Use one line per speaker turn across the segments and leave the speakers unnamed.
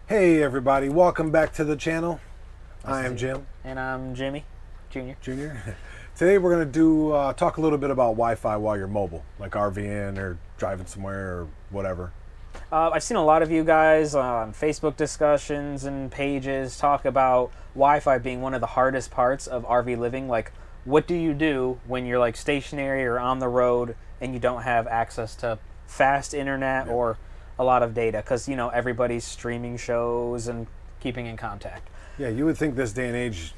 Hey everybody, welcome back to the channel. I am Jim.
And I'm Jimmy, Junior.
Today we're going to talk a little bit about Wi-Fi while you're mobile, like RVing or driving somewhere or whatever.
I've seen a lot of you guys on Facebook discussions and pages talk about Wi-Fi being one of the hardest parts of RV living. Like, what do you do when you're like stationary or on the road and you don't have access to fast internet or a lot of data? Because, you know, everybody's streaming shows and keeping in contact.
Yeah, you would think this day and age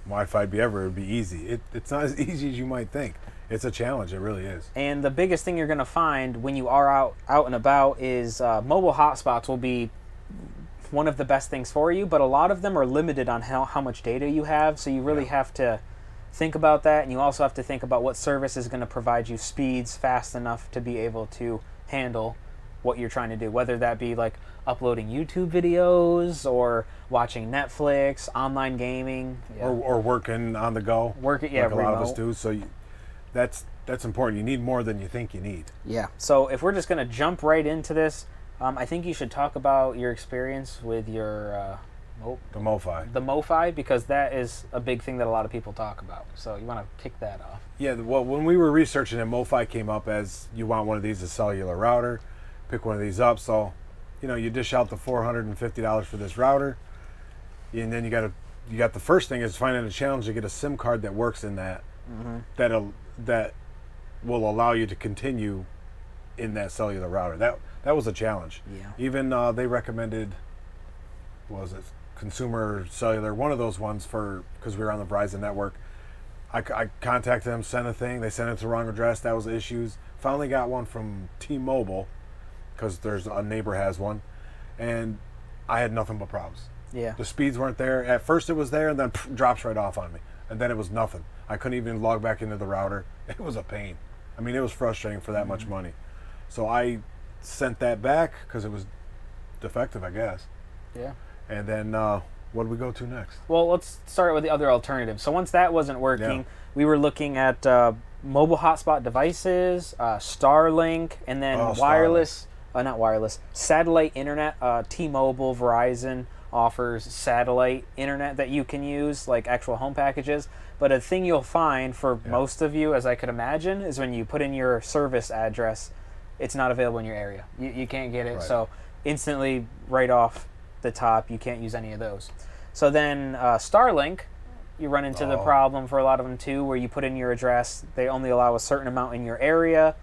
Wi-Fi would be everywhere. It would be easy. It's not as easy as you might think. It's a challenge. It really is.
And the biggest thing you're going to find when you are out and about is mobile hotspots will be one of the best things for you, but a lot of them are limited on how much data you have, so you really have to think about that, and you also have to think about what service is going to provide you speeds fast enough to be able to handle what you're trying to do, whether that be like uploading YouTube videos or watching Netflix, online gaming,
or working on the go.
Like
a
remote.
lot of us do. So that's important. You need more than you think you need.
Yeah. So if we're just going to jump right into this, I think you should talk about your experience with your
The MoFi.
the MoFi, because that is a big thing that a lot of people talk about. So you want to kick that off.
Yeah, well, when we were researching it, MoFi came up as you want one of these, a cellular router. Pick one of these up. So, you know, you dish out the $450 for this router, and then you got the first thing is finding a challenge to get a SIM card that works in that, that will allow you to continue in that cellular router. That was a challenge.
Yeah.
Even they recommended, what was it, Consumer Cellular, one of those ones because we were on the Verizon network. I contacted them, sent a thing. They sent it to the wrong address. That was issues. Finally got one from T-Mobile, because there's a neighbor has one, and I had nothing but problems.
Yeah.
The speeds weren't there. At first it was there, and then drops right off on me, and then it was nothing. I couldn't even log back into the router. It was a pain. I mean, it was frustrating for that much money. So I sent that back because it was defective, I guess.
Yeah.
And then what do we go to next?
Well, let's start with the other alternative. So once that wasn't working, we were looking at mobile hotspot devices, Starlink, and then satellite internet. T-Mobile, Verizon offers satellite internet that you can use, like actual home packages. But a thing you'll find for most of you, as I could imagine, is when you put in your service address, it's not available in your area. You can't get it. Right. So instantly, right off the top, you can't use any of those. So then Starlink, you run into the problem for a lot of them too, where you put in your address, they only allow a certain amount in your area.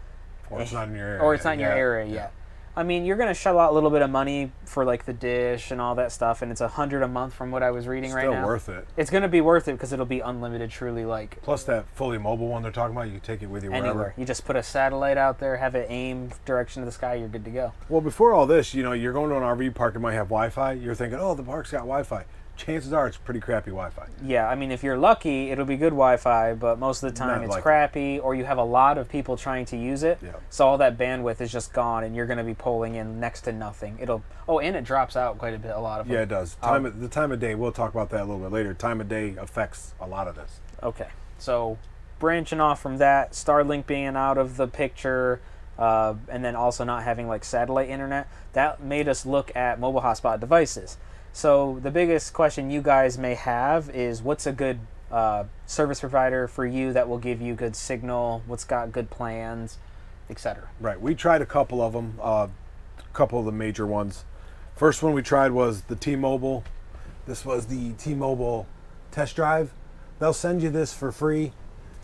Or it's not in your area.
Or it's not in your area yet. I mean, you're going to shell out a little bit of money for like the dish and all that stuff, and it's $100 a month from what I was reading right now.
Still worth it.
It's going to be worth it because it'll be unlimited, truly. Like,
plus that fully mobile one they're talking about, you can take it with you
anywhere.
wherever.
You just put a satellite out there, have it aim direction to the sky, you're good to go.
Well, before all this, you know, you're going to an RV park, it might have Wi-Fi. You're thinking, oh, the park's got Wi-Fi. Chances are it's pretty crappy Wi-Fi.
Yeah, I mean, if you're lucky, it'll be good Wi-Fi, but most of the time it's crappy, or you have a lot of people trying to use it, so all that bandwidth is just gone, and you're going to be pulling in next to nothing. And it drops out quite a bit, a lot of them.
Yeah, it does. The time of day, we'll talk about that a little bit later. Time of day affects a lot of this.
Okay, so branching off from that, Starlink being out of the picture, and then also not having like satellite internet, that made us look at mobile hotspot devices. So the biggest question you guys may have is, what's a good service provider for you that will give you good signal, what's got good plans, etc.
Right. We tried a couple of them, a couple of the major ones. First one we tried was the T-Mobile. This was the T-Mobile test drive. They'll send you this for free,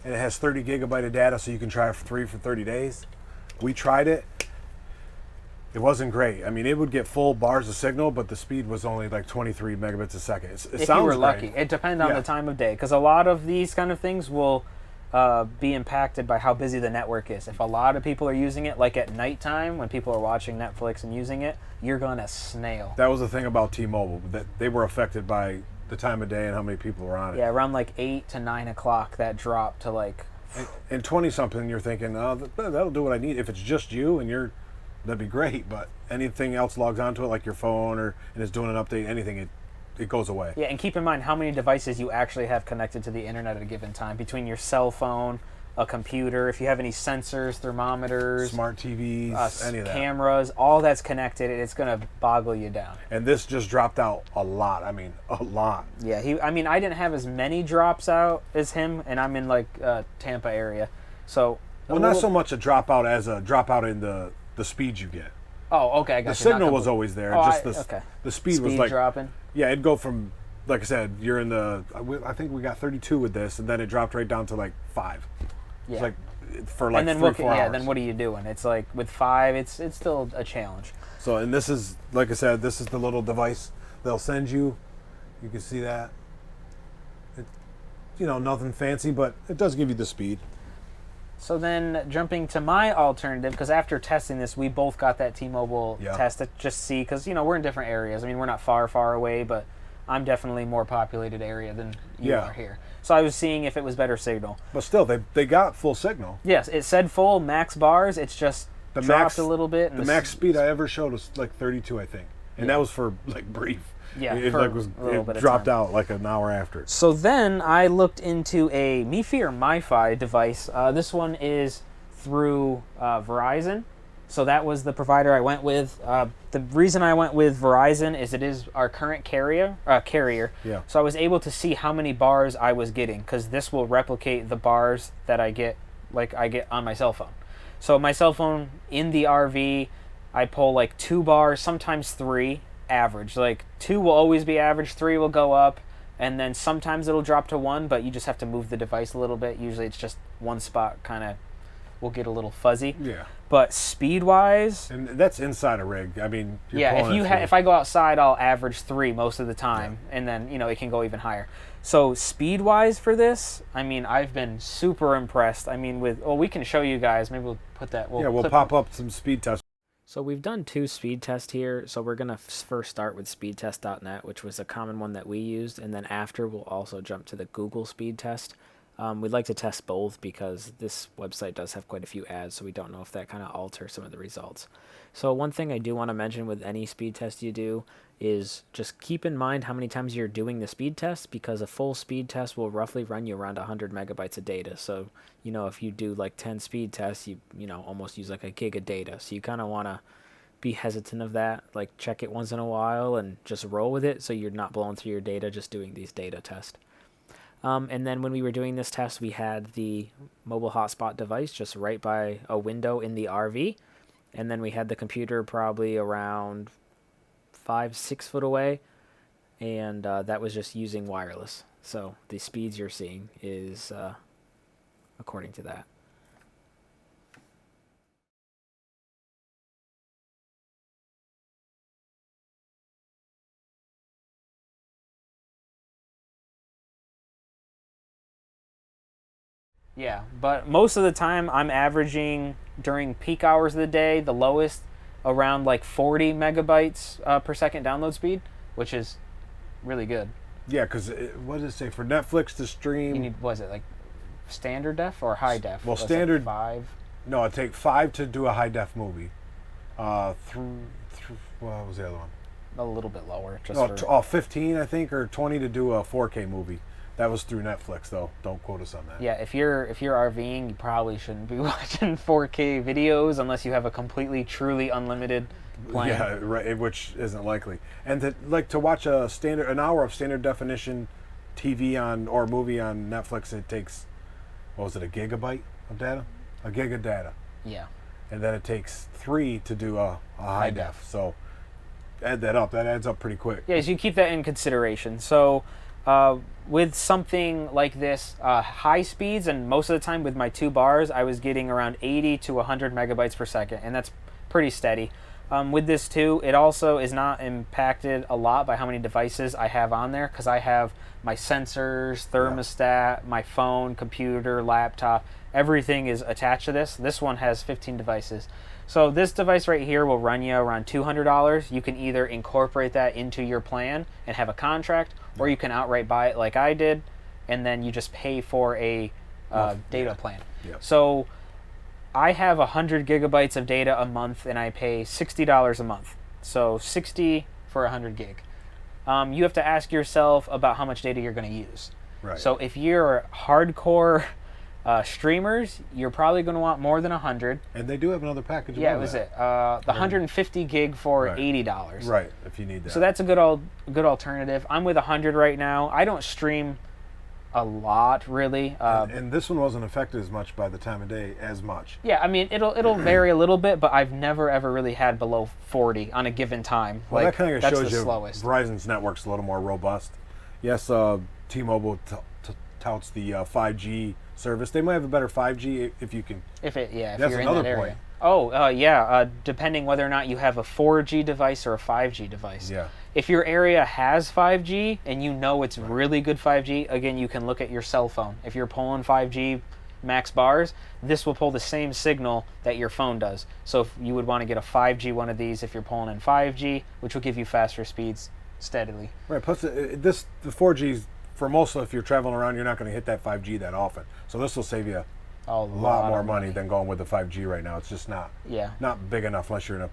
and it has 30 gigabyte of data, so you can try it for free for 30 days. We tried it. It wasn't great. I mean, it would get full bars of signal, but the speed was only like 23 megabits a second. It
if
sounds
you were
great.
lucky. It depends on the time of day, because a lot of these kind of things will be impacted by how busy the network is. If a lot of people are using it, like at nighttime when people are watching Netflix and using it, you're going to snail.
That was the thing about T-Mobile, that they were affected by the time of day and how many people were on it.
Yeah, around like 8 to 9 o'clock, that dropped to like...
And 20-something, you're thinking, oh, that'll do what I need. If it's just you and you're... That'd be great, but anything else logs onto it, like your phone and it's doing an update, anything, it goes away.
Yeah, and keep in mind how many devices you actually have connected to the internet at a given time. Between your cell phone, a computer, if you have any sensors, thermometers,
smart TVs, any of that.
Cameras, all that's connected, it's going to boggle you down.
And this just dropped out a lot. I mean, a lot.
Yeah, I didn't have as many drops out as him, and I'm in like Tampa area, so.
Well, not so much a dropout as a dropout in the speed you get.
Oh, okay, I got
the signal was always there. The speed was like
dropping.
Yeah, it'd go from, like I said, you're in the. I think we got 32 with this, and then it dropped right down to like 5.
Yeah.
It's like for like
and then
3-4 hours.
Yeah, then what are you doing? It's like with 5, it's still a challenge.
So, and this is, like I said, this is the little device they'll send you. You can see that. Nothing fancy, but it does give you the speed.
So then jumping to my alternative, because after testing this, we both got that T-Mobile test to just see, because, we're in different areas. I mean, we're not far away, but I'm definitely more populated area than you are here. So I was seeing if it was better signal.
But still, they got full signal.
Yes, it said full, max bars. It's just dropped a little bit. And
the max speed I ever showed was like 32, I think. And that was for like brief.
Yeah,
it dropped out like an hour after.
So then I looked into a MiFi or MiFi device. This one is through Verizon. So that was the provider I went with. The reason I went with Verizon is it is our current carrier.
Yeah.
So I was able to see how many bars I was getting, because this will replicate the bars that I get on my cell phone. So my cell phone in the RV, I pull like 2 bars, sometimes 3. Average. Like 2 will always be average, 3 will go up, and then sometimes it'll drop to 1, but you just have to move the device a little bit. Usually it's just one spot kind of will get a little fuzzy.
Yeah.
But speed wise,
and that's inside a rig. I mean,
if I go outside, I'll average 3 most of the time, and then it can go even higher. So speed wise for this, I mean, I've been super impressed. I mean, we can show you guys. Maybe we'll put that.
We'll pop up some speed tests.
So we've done 2 speed tests here, so we're going to first start with speedtest.net, which was a common one that we used, and then after we'll also jump to the Google speed test. We'd like to test both because this website does have quite a few ads, so we don't know if that kind of alters some of the results. So one thing I do want to mention with any speed test you do is just keep in mind how many times you're doing the speed test, because a full speed test will roughly run you around 100 megabytes of data. So, if you do like 10 speed tests, you almost use like a gig of data. So you kind of want to be hesitant of that, like check it once in a while and just roll with it so you're not blowing through your data just doing these data tests. And then when we were doing this test, we had the mobile hotspot device just right by a window in the RV. And then we had the computer probably around 5-6 foot away. And that was just using wireless. So the speeds you're seeing is according to that. Yeah, but most of the time I'm averaging during peak hours of the day, the lowest around like 40 megabytes per second download speed, which is really good.
Yeah, because what does it say? For Netflix to stream...
You need, was it like standard def or high def?
Well, standard...
5?
No, it'd take 5 to do a high def movie. What was the other one?
A little bit lower.
15, I think, or 20 to do a 4K movie. That was through Netflix, though. Don't quote us on that.
Yeah, if you're RVing, you probably shouldn't be watching 4K videos unless you have a completely, truly unlimited plan.
Yeah, right, which isn't likely. And to watch an hour of standard definition TV or movie on Netflix, it takes, a gigabyte of data? A gig of data.
Yeah.
And then it takes 3 to do a high def. So add that up. That adds up pretty quick.
Yeah, so you keep that in consideration. So with something like this, high speeds, and most of the time with my 2 bars, I was getting around 80 to 100 megabytes per second, and that's pretty steady. With this too, it also is not impacted a lot by how many devices I have on there, because I have my sensors, thermostat, my phone, computer, laptop, everything is attached to this. This one has 15 devices. So this device right here will run you around $200. You can either incorporate that into your plan and have a contract, or you can outright buy it like I did, and then you just pay for a data plan.
Yeah.
So I have 100 gigabytes of data a month, and I pay $60 a month. So 60 for 100 gig. You have to ask yourself about how much data you're going to use.
Right.
So if you're hardcore Streamers, you're probably going to want more than 100.
And they do have another package.
Yeah, it was it. The 150 gig for $80.
Right, if you need that.
So that's a good alternative. I'm with 100 right now. I don't stream a lot, really.
And this one wasn't affected as much by the time of day as much.
Yeah, I mean, it'll vary a little bit, but I've never ever really had below 40 on a given time.
Well,
like,
that kind of
that's
shows
the
you
slowest.
Verizon's network's a little more robust. Yes, T-Mobile touts the 5G service. They might have a better 5G if you can.
If
That's
you're in
another
that area.
point.
Oh, yeah. Depending whether or not you have a 4G device or a 5G device.
Yeah.
If your area has 5G and you know it's really good 5G, again, you can look at your cell phone. If you're pulling 5G max bars, this will pull the same signal that your phone does. So if you would want to get a 5G one of these if you're pulling in 5G, which will give you faster speeds steadily.
Right. Plus, the 4G, for most of if you're traveling around, you're not going to hit that 5G that often. So this will save you a lot more money than going with the 5G right now. It's just not big enough unless you're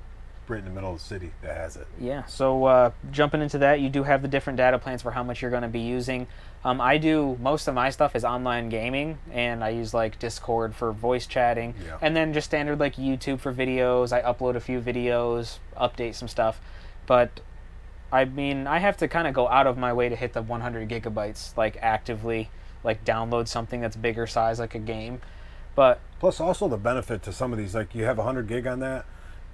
right in the middle of the city that has it.
Yeah, so jumping into that, you do have the different data plans for how much you're going to be using. I do, most of my stuff is online gaming, and I use like Discord for voice chatting, and then just standard like YouTube for videos. I upload a few videos, update some stuff, but I mean, I have to kind of go out of my way to hit the 100 gigabytes, like actively, like download something that's bigger size, like a game. But
plus also the benefit to some of these, like you have 100 gig on that,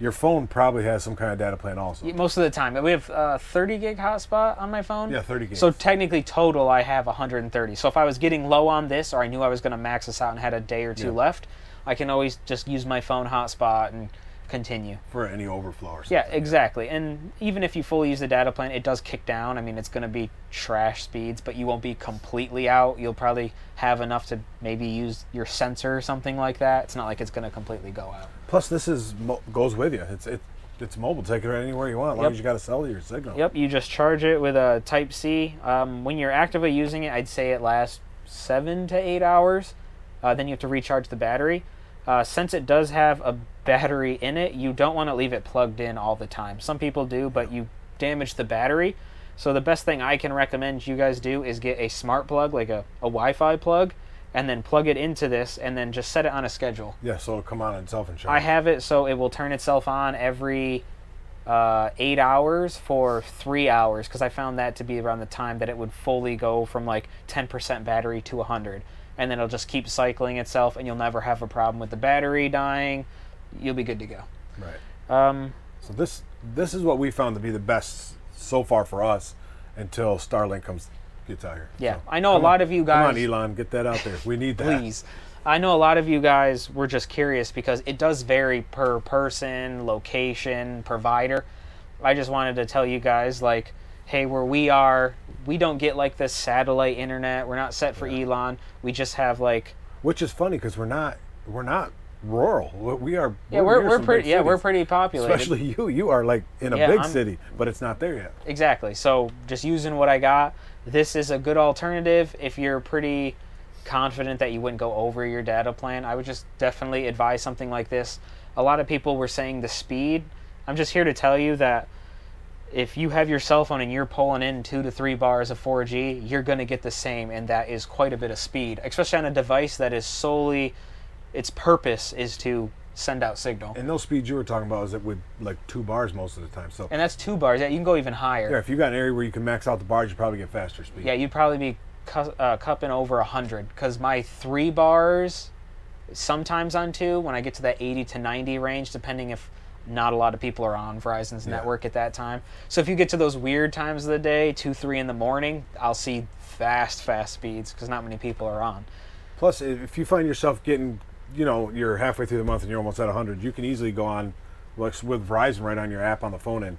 your phone probably has some kind of data plan also.
Most of the time. We have 30 gig hotspot on my phone.
Yeah, 30 gigs.
So technically total I have 130. So if I was getting low on this, or I knew I was going to max this out and had a day or two left, I can always just use my phone hotspot and continue.
For any overflow or something.
Yeah, exactly. And even if you fully use the data plan, it does kick down. I mean, it's going to be trash speeds, but you won't be completely out. You'll probably have enough to maybe use your sensor or something like that. It's not like it's going to completely go out.
Plus, this goes with you. It's mobile. Take it anywhere you want, as long as you got a cell to your signal.
Yep, you just charge it with a Type-C. When you're actively using it, I'd say it lasts 7 to 8 hours. Then you have to recharge the battery. Since it does have a battery in it, you don't want to leave it plugged in all the time. Some people do, but you damage the battery. So the best thing I can recommend you guys do is get a smart plug, like a Wi-Fi plug, and then plug it into this, and then just set it on a schedule.
Yeah, so it'll come on itself and charge.
I have it so it will turn itself on every 8 hours for 3 hours, because I found that to be around the time that it would fully go from like 10% battery to 100. And then it'll just keep cycling itself, and you'll never have a problem with the battery dying. You'll be good to go.
Right. So this is what we found to be the best so far for us until Starlink gets out here.
Yeah,
so,
I know a lot of you guys.
Come on, Elon, get that out there. We need that.
Please. I know a lot of you guys were just curious because it does vary per person, location, provider. I just wanted to tell you guys, like, hey, where we are, we don't get like this satellite internet. We're not set for Elon. We just have like.
Which is funny because we're not rural. We are.
Yeah, we're pretty. Yeah, we're pretty populated.
Especially you. You are like in a big city, but it's not there yet.
Exactly. So just using what I got, this is a good alternative if you're pretty confident that you wouldn't go over your data plan. I would just definitely advise something like this. A lot of people were saying the speed. I'm just here to tell you that if you have your cell phone and you're pulling in 2 to 3 bars of 4G, you're going to get the same, and that is quite a bit of speed, especially on a device that is solely, its purpose is to send out signal.
And those speeds you were talking about is with like 2 bars most of the time. So.
And that's 2 bars. Yeah, you can go even higher.
Yeah, if you got an area where you can max out the bars, you probably get faster speed.
Yeah, you'd probably be cupping over 100, because my 3 bars, sometimes on 2, when I get to that 80 to 90 range, depending if not a lot of people are on Verizon's network at that time. So if you get to those weird times of the day, 2, 3 in the morning, I'll see fast speeds because not many people are on.
Plus, if you find yourself getting, you're halfway through the month and you're almost at 100, you can easily go on, like with Verizon right on your app on the phone and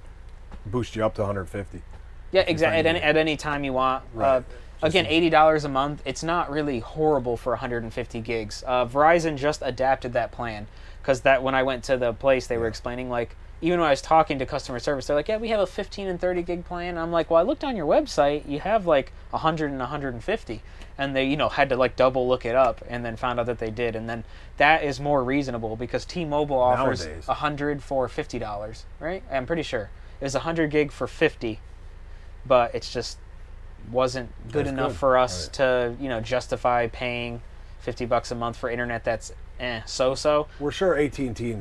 boost you up to 150.
Yeah, exactly. At any time you want.
Right.
Again, $80 a month. It's not really horrible for 150 gigs. Verizon just adapted that plan. Because that when I went to the place, they were explaining, like, even when I was talking to customer service, they're like, yeah, we have a 15 and 30 gig plan. I'm like, well, I looked on your website, you have like 100 and 150. And they, had to like double look it up and then found out that they did. And then that is more reasonable because T-Mobile offers
nowadays
100 for $50, right? I'm pretty sure. It was 100 gig for 50, but it's just wasn't good enough for us to, justify paying $50 a month for internet that's so-so.
We're sure AT&T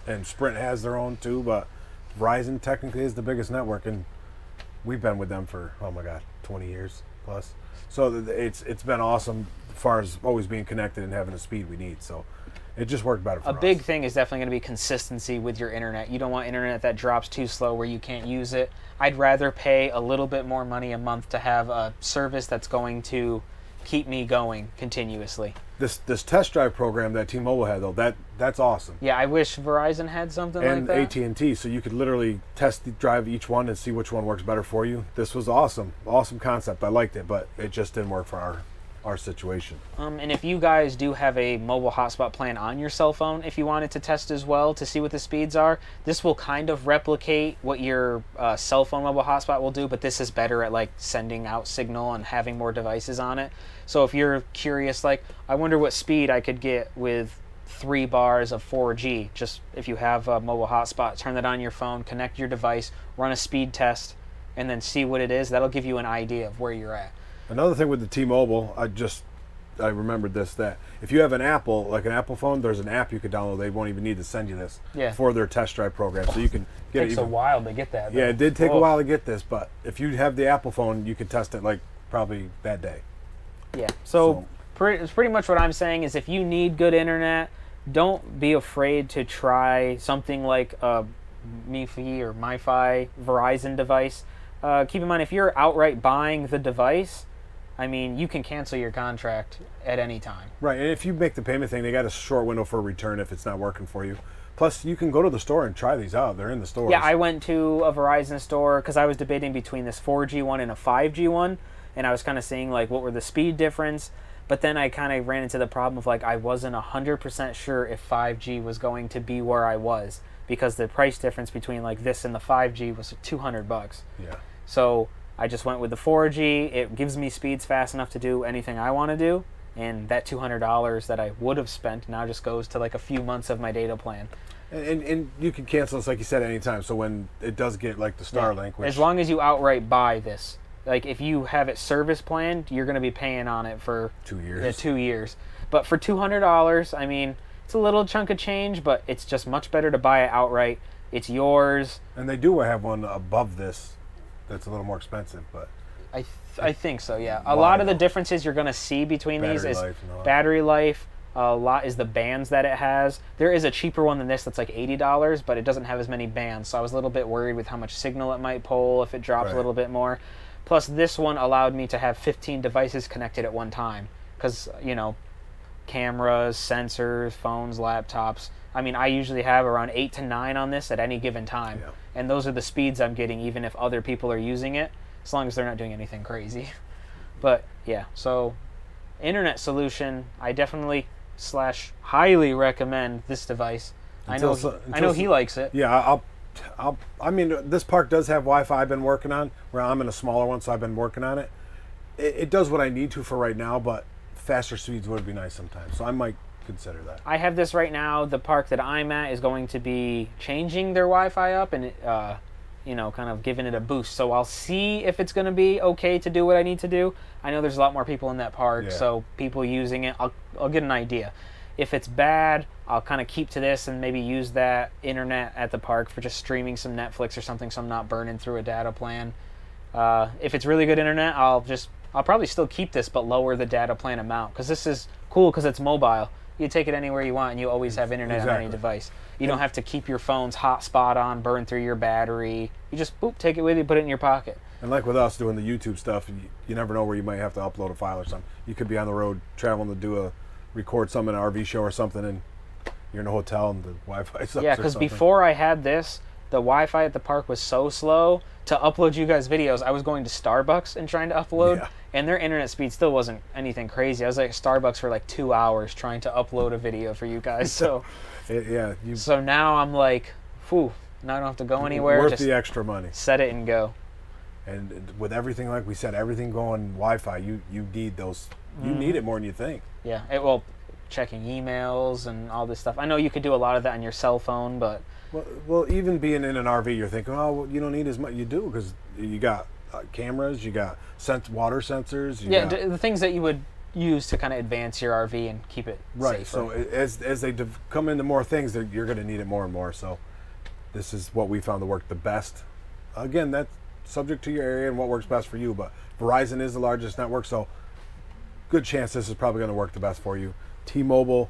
and Sprint has their own too, but Verizon technically is the biggest network, and we've been with them for, oh my God, 20 years plus. So it's been awesome as far as always being connected and having the speed we need. So it just worked better for us.
A big thing is definitely going to be consistency with your internet. You don't want internet that drops too slow where you can't use it. I'd rather pay a little bit more money a month to have a service that's going to keep me going continuously.
This test drive program that T-Mobile had, though, that's awesome.
Yeah, I wish Verizon had something
and
like that.
And AT&T, so you could literally drive each one and see which one works better for you. This was awesome. Awesome concept. I liked it, but it just didn't work for our situation.
And if you guys do have a mobile hotspot plan on your cell phone, if you wanted to test as well to see what the speeds are, this will kind of replicate what your cell phone mobile hotspot will do, but this is better at like sending out signal and having more devices on it. So if you're curious, like, I wonder what speed I could get with 3 bars of 4G, just if you have a mobile hotspot, turn that on your phone, connect your device, run a speed test, and then see what it is. That'll give you an idea of where you're at.
Another thing with the T-Mobile, I remembered this, that if you have an Apple, like an Apple phone, there's an app you could download. They won't even need to send you this for their test drive program, so you can get it.
Takes a while to get that, though.
Yeah, it did take a while to get this, but if you have the Apple phone, you could test it like probably that day.
Yeah, so it's pretty much what I'm saying is if you need good internet, don't be afraid to try something like a MiFi or MiFi Verizon device. Keep in mind, if you're outright buying the device, I mean, you can cancel your contract at any time.
Right, and if you make the payment thing, they got a short window for a return if it's not working for you. Plus, you can go to the store and try these out. They're in the stores.
Yeah, I went to a Verizon store because I was debating between this 4G one and a 5G one, and I was kind of seeing like what were the speed difference. But then I kind of ran into the problem of like I wasn't 100% sure if 5G was going to be where I was because the price difference between like this and the 5G was $200.
Yeah.
So I just went with the 4G. It gives me speeds fast enough to do anything I want to do, and that $200 that I would have spent now just goes to like a few months of my data plan.
And you can cancel this, like you said, anytime. So when it does get like the Starlink, which,
as long as you outright buy this, like if you have it service planned, you're going to be paying on it for
2 years.
Yeah, 2 years. But for $200, I mean, it's a little chunk of change, but it's just much better to buy it outright. It's yours.
And they do have one above this that's a little more expensive, but
I think so, yeah. A lot of the differences you're going to see between these is battery life. A lot is the bands that it has. There is a cheaper one than this that's like $80, but it doesn't have as many bands. So I was a little bit worried with how much signal it might pull if it drops a little bit more. Plus, this one allowed me to have 15 devices connected at one time. Because, you know, cameras, sensors, phones, laptops. I mean, I usually have around 8 to 9 on this at any given time. Yeah. And those are the speeds I'm getting, even if other people are using it, as long as they're not doing anything crazy. But, yeah, so internet solution, I definitely / highly recommend this device. I know he likes it.
Yeah, I mean, this park does have Wi-Fi I've been working on, where I'm in a smaller one, so I've been working on it. It does what I need to for right now, but faster speeds would be nice sometimes. So I might consider that.
I have this right now. The park that I'm at is going to be changing their Wi-Fi up and, you know, kind of giving it a boost. So I'll see if it's going to be okay to do what I need to do. I know there's a lot more people in that park, so people using it, I'll get an idea. If it's bad, I'll kind of keep to this and maybe use that internet at the park for just streaming some Netflix or something so I'm not burning through a data plan. If it's really good internet, I'll probably still keep this but lower the data plan amount because this is cool because it's mobile. You take it anywhere you want and you always have internet on any device. You don't have to keep your phone's hotspot on, burn through your battery. You just, boop, take it with you, put it in your pocket.
And like with us doing the YouTube stuff, you never know where you might have to upload a file or something. You could be on the road traveling to record some in an RV show or something, and you're in a hotel and the Wi-Fi sucks.
Yeah, because before I had this, the Wi-Fi at the park was so slow. To upload you guys videos, I was going to Starbucks and trying to upload, and their internet speed still wasn't anything crazy. I was like at Starbucks for like 2 hours trying to upload a video for you guys. So, so now I'm like, whew, now I don't have to go anywhere.
Worth the extra money.
Set it and go.
And with everything, like we said, everything going Wi-Fi, you need those. You need it more than you think.
Yeah, checking emails and all this stuff. I know you could do a lot of that on your cell phone, but...
Well, even being in an RV, you're thinking, oh, well, you don't need as much. You do, because you got cameras, you got water sensors.
The things that you would use to kind of advance your RV and keep it
Right.
safer.
So as they come into more things, you're going to need it more and more. So this is what we found to work the best. Again, that's subject to your area and what works best for you. But Verizon is the largest network, so good chance this is probably going to work the best for you. T-Mobile,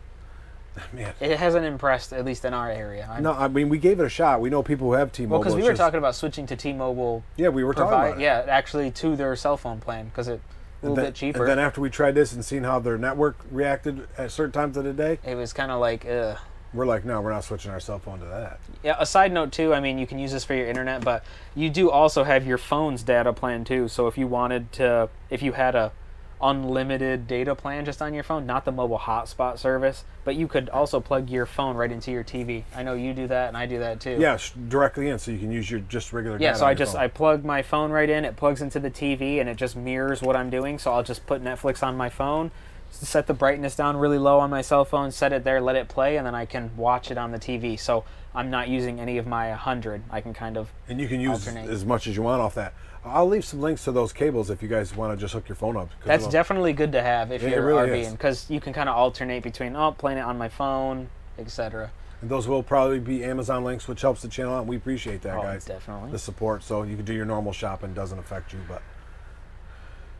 man.
It hasn't impressed, at least in our area.
No, I mean, we gave it a shot. We know people who have T-Mobile.
Well, because we were talking about switching to T-Mobile.
Yeah, we were talking about it.
Yeah, actually to their cell phone plan because it's a little bit cheaper.
And then after we tried this and seen how their network reacted at certain times of the day,
it was kind of like, ugh.
we're like, no, we're not switching our cell phone to that.
Yeah, a side note too, I mean, you can use this for your internet, but you do also have your phone's data plan too. So if you wanted to, if you had a unlimited data plan just on your phone, not the mobile hotspot service, but you could also plug your phone right into your TV. I know you do that and I do that too.
Yeah, directly in, so you can use your just regular data.
Yeah, so
on your phone.
I plug my phone right in, it plugs into the TV and it just mirrors what I'm doing. So I'll just put Netflix on my phone, set the brightness down really low on my cell phone, set it there, let it play, and then I can watch it on the TV. So I'm not using any of my 100. I can kind of
And you can use
alternate.
as much as you want off that. I'll leave some links to those cables if you guys want to just hook your phone up.
That's definitely good to have if
It
you're
really is.
RVing, because you can kind of alternate between playing it on my phone, etc.
And those will probably be Amazon links, which helps the channel out. And we appreciate that, guys.
Definitely.
The support, so you can do your normal shopping, doesn't affect you. But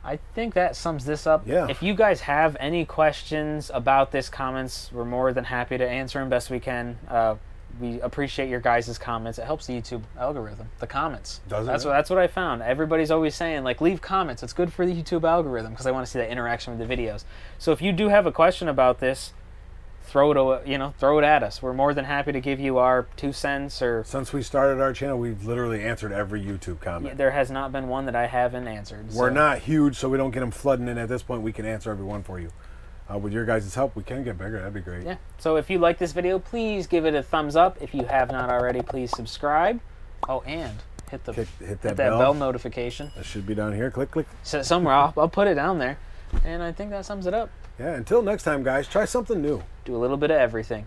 I think that sums this up.
Yeah.
If you guys have any questions about this, comments, we're more than happy to answer them best we can. We appreciate your guys' comments. It helps the YouTube algorithm. The comments.
Does it?
That's what I found. Everybody's always saying, like, leave comments. It's good for the YouTube algorithm because I want to see that interaction with the videos. So if you do have a question about this, throw it at us. We're more than happy to give you our 2 cents. Or
since we started our channel, we've literally answered every YouTube comment.
there has not been one that I haven't answered.
We're not huge, so we don't get them flooding in. At this point, we can answer every one for you. With your guys' help, we can get bigger. That'd be great.
Yeah. So if you like this video, please give it a thumbs up. If you have not already, please subscribe. Oh, and hit that bell notification.
That should be down here. Click, click.
So somewhere I'll put it down there. And I think that sums it up.
Yeah, until next time, guys, try something new.
Do a little bit of everything.